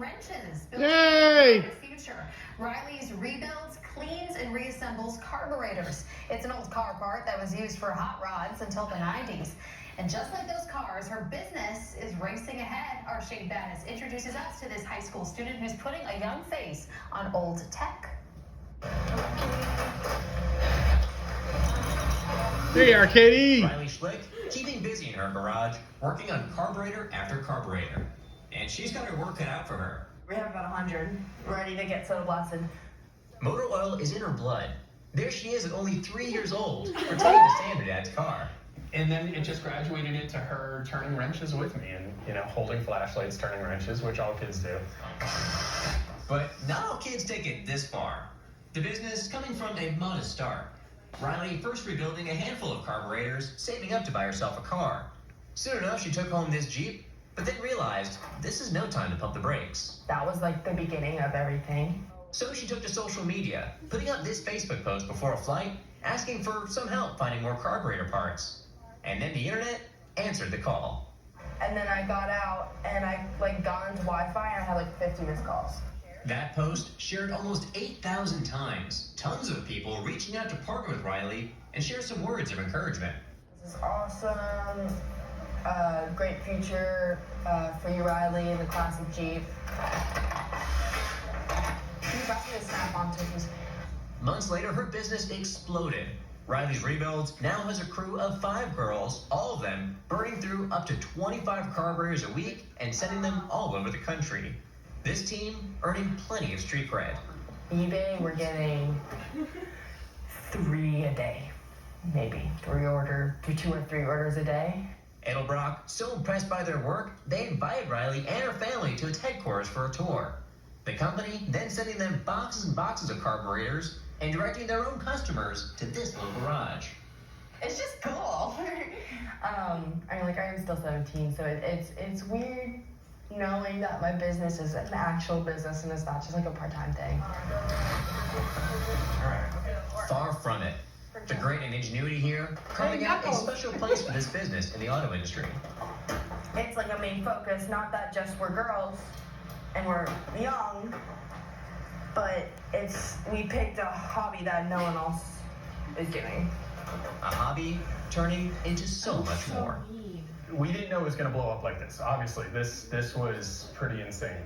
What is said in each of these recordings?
wrenches. Yay! For the future. Riley's rebuilds, cleans, and reassembles carburetors. It's an old car part that was used for hot rods until the 90s. And just like those cars, her business is racing ahead. Our Shane Battis introduces us to this high school student who's putting a young face on old tech. There you are, Katie. Riley Schlick, keeping busy in her garage, working on carburetor after carburetor. And she's got her work cut out for her. We have about 100, ready to get soda blasted. Motor oil is in her blood. There she is at only 3 years old, pretending to stay in her dad's car. And then it just graduated into her turning wrenches with me and, holding flashlights, turning wrenches, which all kids do. But not all kids take it this far. The business coming from a modest start. Riley first rebuilding a handful of carburetors, saving up to buy herself a car. Soon enough, she took home this Jeep, but then realized this is no time to pump the brakes. That was like the beginning of everything. So she took to social media, putting up this Facebook post before a flight, asking for some help finding more carburetor parts. And then the internet answered the call. And then I got out and I got into Wi-Fi and I had 50 missed calls. That post shared almost 8,000 times. Tons of people reaching out to partner with Riley and share some words of encouragement. This is awesome. Great future for you, Riley, in the classic Jeep. Can you pass me the Snap-on too, please? Months later, her business exploded. Riley's Rebuilds now has a crew of 5 girls, all of them burning through up to 25 carburetors a week and sending them all over the country. This team earning plenty of street cred. eBay, we're getting 3 a day, maybe 2 or 3 orders a day. Edelbrock, so impressed by their work, they invited Riley and her family to its headquarters for a tour. The company then sending them boxes and boxes of carburetors and directing their own customers to this little garage. It's just cool. I am still 17, so it's weird knowing that my business is an actual business and it's not just a part-time thing. Far from it. The grit and ingenuity here carving out a special place for this business in the auto industry. It's a main focus, not that just we're girls and we're young, but we picked a hobby that no one else is doing. A hobby turning into so much more. We didn't know it was going to blow up like this. Obviously, this was pretty insane.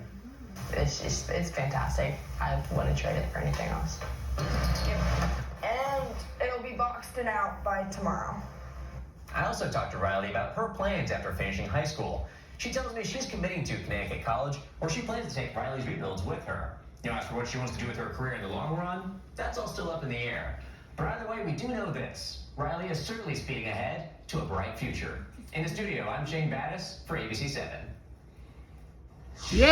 It's fantastic. I wouldn't trade it for anything else. And it'll be boxed and out by tomorrow. I also talked to Riley about her plans after finishing high school. She tells me she's committing to Connecticut College, where she plans to take Riley's Rebuilds with her. As for what she wants to do with her career in the long run, that's all still up in the air. But either way, we do know this. Riley is certainly speeding ahead to a bright future. In the studio, I'm Shane Battis for ABC 7. Yay!